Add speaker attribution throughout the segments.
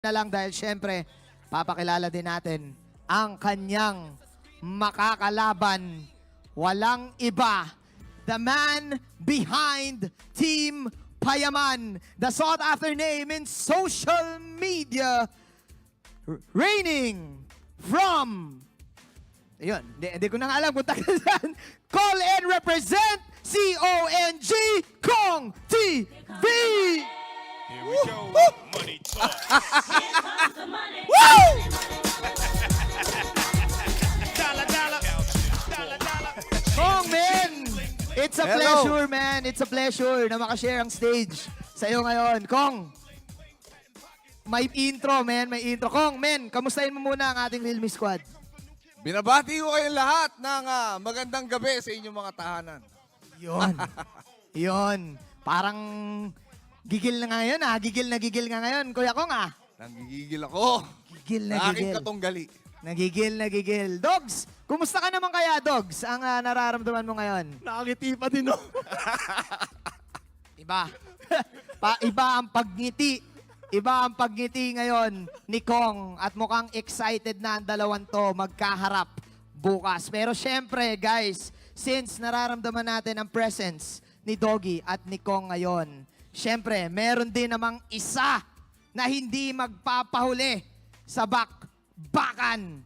Speaker 1: na lang dahil syempre, papakilala din natin ang kanyang makakalaban. Walang iba, the man behind Team Payaman, the sought-after name in social media, reigning from... Ayun, hindi ko na nga alam kung tagal yan. Call and represent CONG Kong TV!
Speaker 2: Here we go. Money talk.
Speaker 1: Woo!
Speaker 2: Dollar, dollar. Dollar, dollar.
Speaker 1: Kong, man! It's a
Speaker 3: Hello.
Speaker 1: pleasure, man. It's a pleasure na makashare ang stage sa'yo ngayon. Kong, may intro, man. May intro. Kong, man, kamustahin mo muna ang ating Real Me Squad.
Speaker 3: Binabati ko kayong lahat ng magandang gabi sa inyong mga tahanan.
Speaker 1: Yon. Yon. Parang gigil na ngayon, ah. Gigil nga ngayon. Kuya Kong, ah.
Speaker 3: Nanggigigil ako.
Speaker 1: Gigil na
Speaker 3: Sa aking
Speaker 1: gigil.
Speaker 3: katunggali.
Speaker 1: Nagigil. Dogs, kumusta ka naman kaya, Dogs? Ang nararamdaman mo ngayon?
Speaker 4: Nakangiti pa din, no?
Speaker 1: Iba. Iba ang pagngiti. Iba ang pagngiti ngayon ni Kong at mukhang excited na ang dalawang to magkaharap bukas. Pero syempre, guys, since nararamdaman natin ang presence ni Doggy at ni Kong ngayon, syempre, meron din namang isa na hindi magpapahuli sa bakbakan.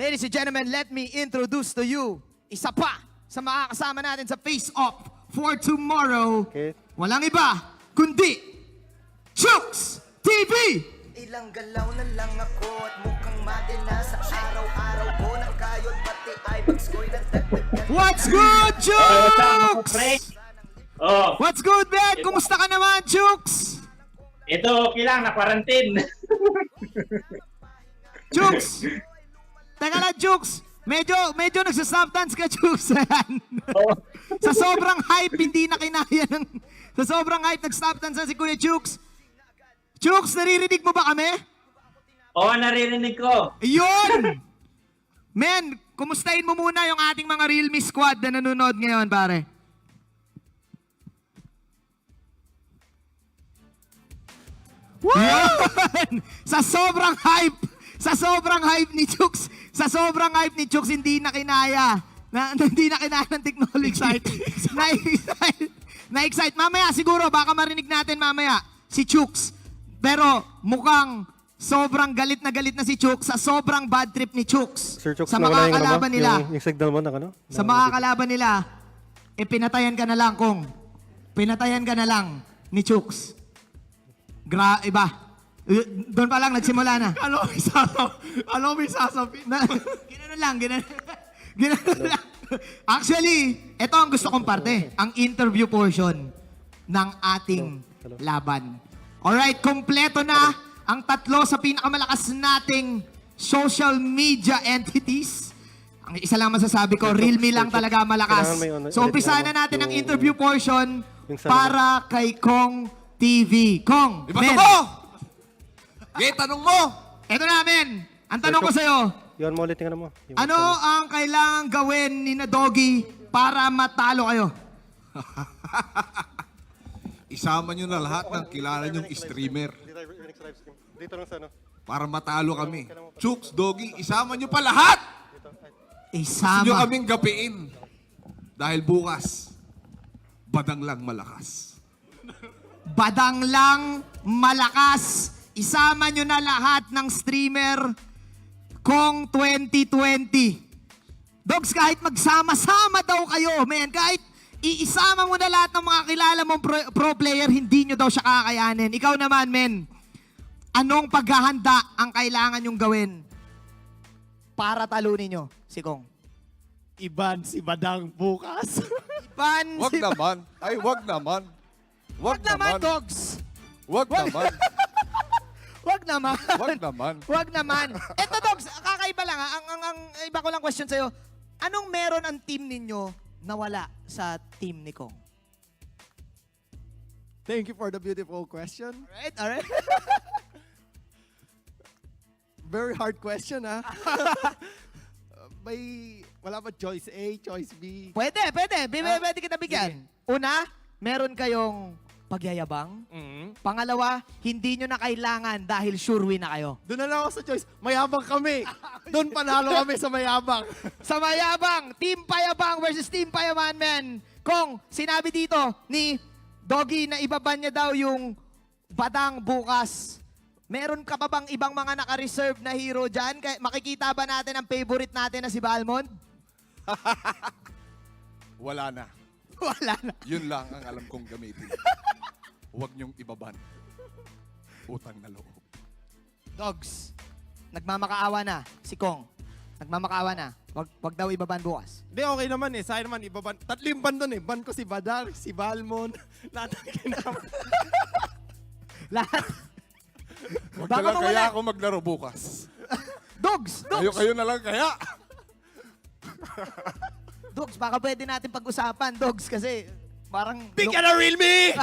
Speaker 1: Ladies and gentlemen, let me introduce to you isa pa sa makakasama natin sa face-off for tomorrow.
Speaker 4: Okay.
Speaker 1: Walang iba kundi Chooks TV!
Speaker 5: Ilang galaw na lang ako at mukhang madena sa araw-araw ko ng kayod pati ay pag-score ng dagdag.
Speaker 1: What's good, Chooks?
Speaker 6: Oh,
Speaker 1: What's good, man? Kumusta ka naman, Chooks?
Speaker 6: ito okay lang, na-quarantine.
Speaker 1: Chooks! Teka lang, Chooks. Medyo nagsasubstance ka, Chooks.
Speaker 6: Oh,
Speaker 1: Sa sobrang hype, hindi na kinaya ng... Sa sobrang hype, nagsubstance na si Kuya Chooks. Chooks, naririnig mo ba kami?
Speaker 6: oh, naririnig ko.
Speaker 1: Yun! Men, kumustahin mo muna yung ating mga Real Me Squad na nanonood ngayon, pare. Yun! Sa sobrang hype ni Chooks, hindi na kinaya. Hindi na kinaya ng technology. Na-excite. Mamaya siguro, baka marinig natin mamaya si Chooks. Pero mukhang sobrang galit na si Chooks sa sobrang bad trip ni Chooks.
Speaker 4: Sir Chooks,
Speaker 1: Sa
Speaker 4: nawala yung
Speaker 1: makakalaban
Speaker 4: ano,
Speaker 1: nila.
Speaker 4: Yung signal mo na ano?
Speaker 1: Sa makakalaban nila, pinatayan ka na lang, Kong. Pinatayan ka na lang ni Chooks. Iba. Doon pa lang, nagsimula na.
Speaker 4: Ano may sasabihin?
Speaker 1: Ginanon lang. Actually, ito ang gusto kong parte. Ang interview portion ng ating laban. Alright, kompleto na ang tatlo sa pinakamalakas nating social media entities. Ang isa lang masasabi ko, Real Me lang talaga malakas. So, umpisahan na natin ang interview portion para kay Kong TV. Kong,
Speaker 3: Ibato
Speaker 1: men,
Speaker 3: mo! Okay, tanong mo!
Speaker 1: eto na, men. Ang tanong ko sa'yo,
Speaker 4: Yun mo ulit yung ano mo. Yung
Speaker 1: ano ang kailangang gawin ni na Doggy para matalo kayo?
Speaker 3: Isama nyo na lahat ng kilala nyong streamer
Speaker 4: Dito lang sa ano.
Speaker 3: para matalo kami. Chooks, Doggy, isama nyo pa lahat! Gusto nyo
Speaker 1: Isama.
Speaker 3: kaming gapiin. Dahil bukas, badang lang malakas.
Speaker 1: Badang lang, malakas. Isama nyo na lahat ng streamer Kong 2020. Dogs, kahit magsama-sama daw kayo, man, kahit iisama mo na lahat ng mga kilala mong pro player, hindi nyo daw siya kakayanin. Ikaw naman, men, anong paghahanda ang kailangan nyong gawin para talunin nyo si Kong?
Speaker 4: Iban si Badang bukas.
Speaker 1: Iban,
Speaker 3: Wag naman. Ay, wag naman.
Speaker 1: Wag naman, Dogs.
Speaker 3: Wag naman.
Speaker 1: Wag naman.
Speaker 3: Wag naman.
Speaker 1: Wag naman. Eto, Dogs, kakaiba lang ha. Ang iba ko lang question sa'yo. Anong meron ang team ninyo na wala sa team ni Kong?
Speaker 4: Thank you for the beautiful question.
Speaker 1: Alright.
Speaker 4: Very hard question, ha? Wala ba choice A, choice B?
Speaker 1: Pwede kita bigyan. Una, meron kayong pagyayabang. Pangalawa, hindi nyo na kailangan dahil sure win na kayo.
Speaker 4: Doon na lang ako sa choice. Mayabang kami. Doon panalo kami sa mayabang.
Speaker 1: Sa mayabang, Team Payabang versus Team Payaman, men. Kung sinabi dito ni Doggy na ibaban niya daw yung Badang bukas, meron ka pa bang ibang mga naka-reserve na hero dyan? Makikita ba natin ang favorite natin na si Balmond?
Speaker 7: Wala na.
Speaker 1: Wala na.
Speaker 7: Yun lang ang alam kong gamitin. Huwag niyong ibaban. Utang na loob.
Speaker 1: Dogs, nagmamakaawa na si Kong. Nagmamakaawa na. Wag daw ibaban bukas.
Speaker 4: Hindi, okay naman eh. Sa akin naman, ibaban. Tatling ban doon eh. Ban ko si Badang, si Balmon. Lahat ng kinama.
Speaker 1: Lahat.
Speaker 7: Huwag
Speaker 1: Baka
Speaker 7: na lang
Speaker 1: mawala.
Speaker 7: kaya ako maglaro bukas.
Speaker 1: Dogs! Dogs!
Speaker 7: Kayo na lang kaya.
Speaker 1: Dogs, baka pwede natin pag-usapan, Dogs, kasi parang...
Speaker 4: Pick and a real me!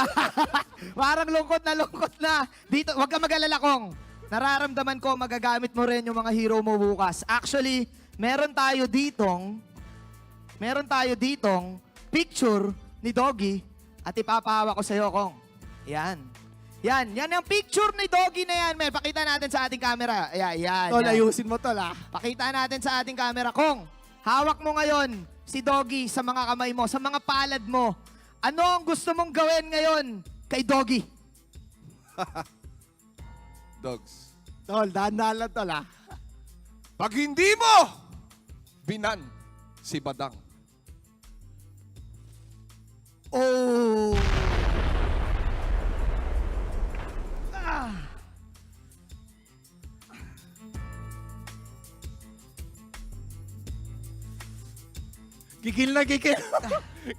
Speaker 1: Parang lungkot na. Dito, wag ka mag-alala, Kong. Nararamdaman ko, magagamit mo rin yung mga hero mo bukas. Actually, meron tayo ditong picture ni Doggy at ipapahawa ko sa'yo, Kong. Yan ang picture ni Doggy na yan, men. Pakita natin sa ating camera. Yan.
Speaker 4: Tol, ayusin mo tol ah.
Speaker 1: Pakita natin sa ating camera. Kong, hawak mo ngayon si Doggy sa mga kamay mo, sa mga palad mo. Ano ang gusto mong gawin ngayon kay Doggy?
Speaker 7: Dogs.
Speaker 4: Tol, dahan-dahan lang tol ah.
Speaker 7: Pag hindi mo binan si Badang,
Speaker 1: Oh!
Speaker 4: Kikil na kikil.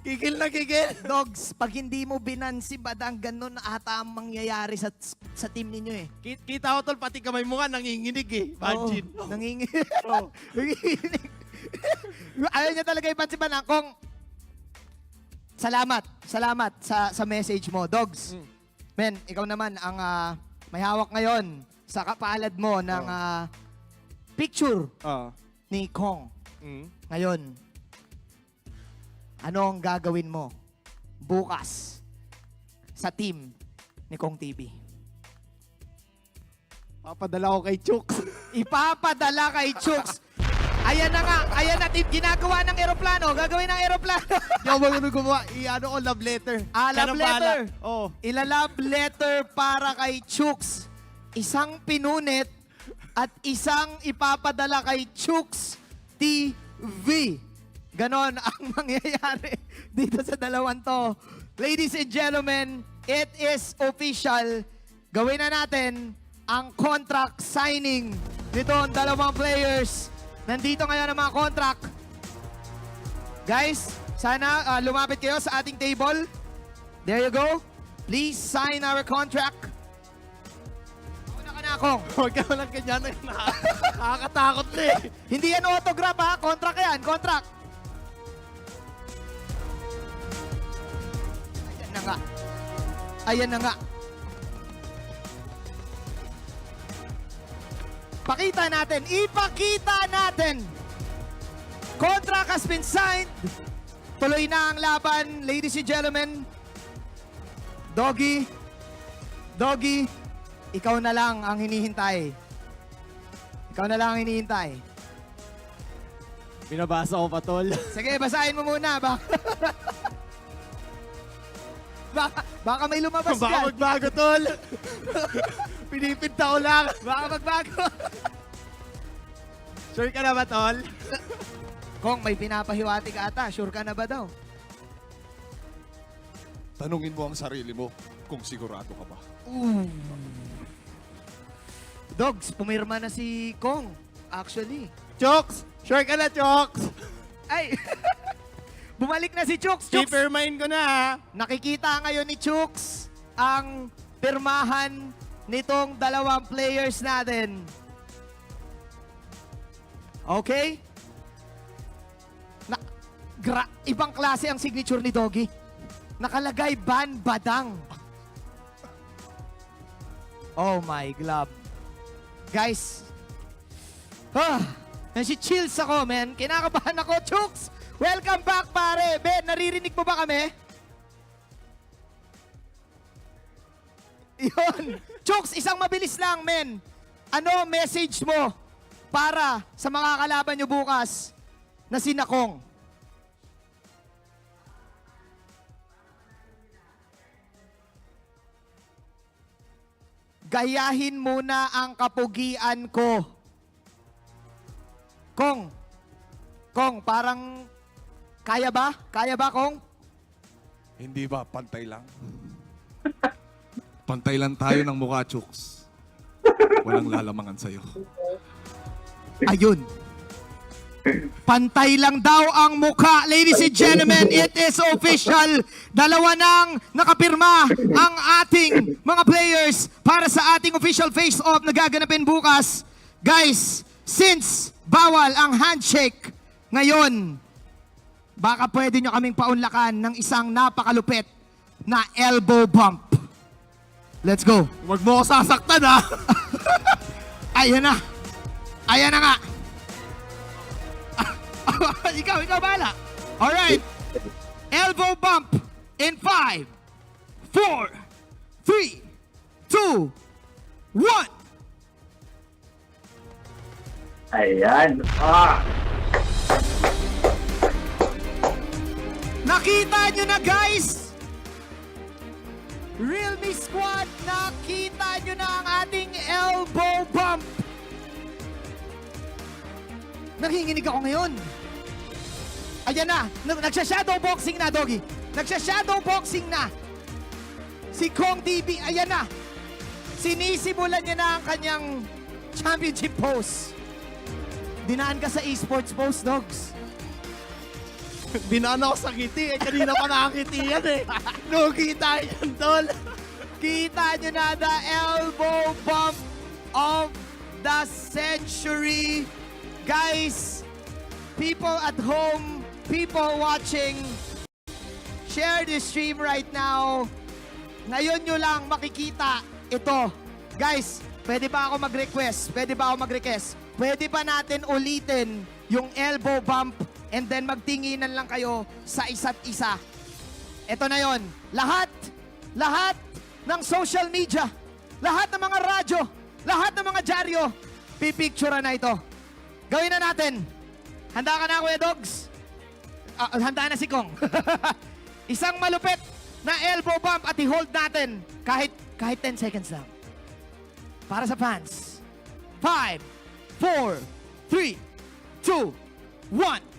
Speaker 4: Kikil na kikil.
Speaker 1: Dogs, pag hindi mo binan si Badang, ganun ata ang mangyayari sa team ninyo eh.
Speaker 4: Kita ko tol, pati kamay mo nga nanginginig eh. Imagine.
Speaker 1: Oo, nanginginig. Ayaw niya talaga ipansin ba na kung salamat sa message mo, Dogs. Men, ikaw naman ang may hawak ngayon sa kapalad mo ng picture ni Kong. Ngayon, ano ang gagawin mo bukas sa team ni Kong TV?
Speaker 4: Papadala ko kay Chooks.
Speaker 1: Ipapadala kay Chooks. Ayan na team, ginagawa ng eroplano. Gagawin ng eroplano.
Speaker 4: Hindi ako marunong gumawa. I-ano ko, love letter.
Speaker 1: Love letter.
Speaker 4: Oo.
Speaker 1: Ilalove letter para kay Chooks. Isang pinunit at isang ipapadala kay Chooks TV. Ganon ang mangyayari dito sa dalawang to. Ladies and gentlemen, it is official. Gawin na natin ang contract signing nito ang dalawang players. Nandito ngayon ang mga contract. Guys, sana lumapit kayo sa ating table. There you go. Please sign our contract. Una ka na, Kong.
Speaker 4: Huwag ka lang ganyan. Nakakatakot na eh.
Speaker 1: Hindi yan autograph ha. Contract yan. Contract. Ayan na nga. Ayan na nga. Pakita natin. Ipakita natin. Contract has been signed. Tuloy na ang laban, ladies and gentlemen. Doggy, ikaw na lang ang hinihintay. Ikaw na lang ang hinihintay.
Speaker 4: Binabasa ko pa, tol.
Speaker 1: Sige, basahin mo muna. Baka may lumabas
Speaker 4: Baka
Speaker 1: dyan.
Speaker 4: magbago, tol. Pinipinta ko lang.
Speaker 1: Baka magbago.
Speaker 4: Sure ka na ba, tol?
Speaker 1: Kung may pinapahiwati ka ata, sure ka na ba daw?
Speaker 7: tanungin mo ang sarili mo kung sigurado ka ba.
Speaker 1: Dogs, pumirma na si Kong. Actually.
Speaker 4: Chooks! Sure ka na, Chooks!
Speaker 1: Ay! Bumalik na si Chooks. Chooks,
Speaker 4: Papermine ko na, ha?
Speaker 1: nakikita ngayon ni Chooks ang pirmahan nitong dalawang players natin. Okay? Ibang klase ang signature ni Doggy. Nakalagay Ban Badang. Oh my glove. Guys, chills ako, man. Kinakabahan ako, Chooks. Welcome back, pare. Ben, naririnig mo ba kami? Yun. Chooks, isang mabilis lang, men. Ano message mo para sa mga kalaban nyo bukas na si Nakong? Gayahin muna ang kapugian ko. Kong, parang kaya ba? Kaya ba, Kong?
Speaker 7: Hindi ba pantay lang?
Speaker 3: Pantay lang tayo ng mukha, Chooks. Walang lalamangan sa'yo.
Speaker 1: Ayun. Pantay lang daw ang mukha. Ladies and gentlemen, it is official. Dalawa nang nakapirma ang ating mga players para sa ating official face-off na gaganapin bukas. Guys, since bawal ang handshake ngayon, baka pwede nyo kaming paunlakan ng isang napakalupit na elbow bump. Let's go.
Speaker 4: Huwag mo ako sasaktan, ha?
Speaker 1: Ayan na. Ayan na nga. ikaw bahala. Alright. Elbow bump in 5, 4, 3, 2, 1.
Speaker 6: Ayan.
Speaker 1: Nakita nyo na, guys. Realme Squad, nakita nyo na ang ating elbow bump. Nanginginig ako ngayon. Ayan na. Nagsha-shadow boxing na, Doggy. Nagsha-shadow boxing na. Si Kong DB, ayan na. Sinisimulan niya na ang kanyang championship pose. Dinaan ka sa esports pose, Dogs.
Speaker 4: Dinaan ako sa ngiti. Kanina pa nakakiti yan, eh. Lugi tayo yan, tol.
Speaker 1: Kita nyo na the elbow bump of the century. Guys, people at home, people watching, share this stream right now. Ngayon nyo lang makikita ito. Guys, pwede ba ako mag-request? Pwede ba natin ulitin yung elbow bump and then magtinginan lang kayo sa isa't isa? Ito na yon. Lahat ng social media, lahat ng mga radyo, lahat ng mga dyaryo, pipicturean na ito. Gawin na natin. Handa ka na, Kuya Dogs? Handa na si Kong. Isang malupit na elbow bump at i-hold natin kahit 10 seconds lang. Para sa fans. 5, 4, 3, 2, 1.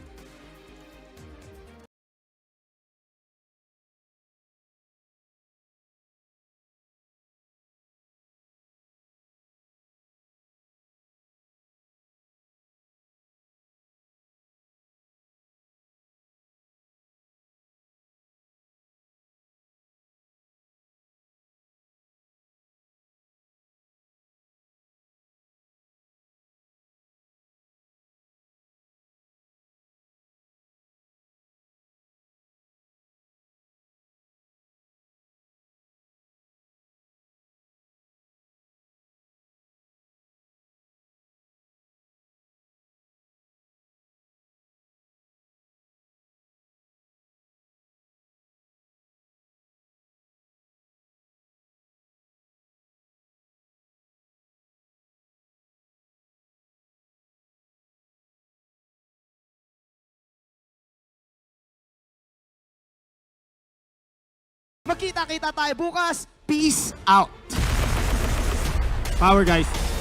Speaker 1: Magkita-kita tayo bukas. Peace out.
Speaker 4: Power, guys.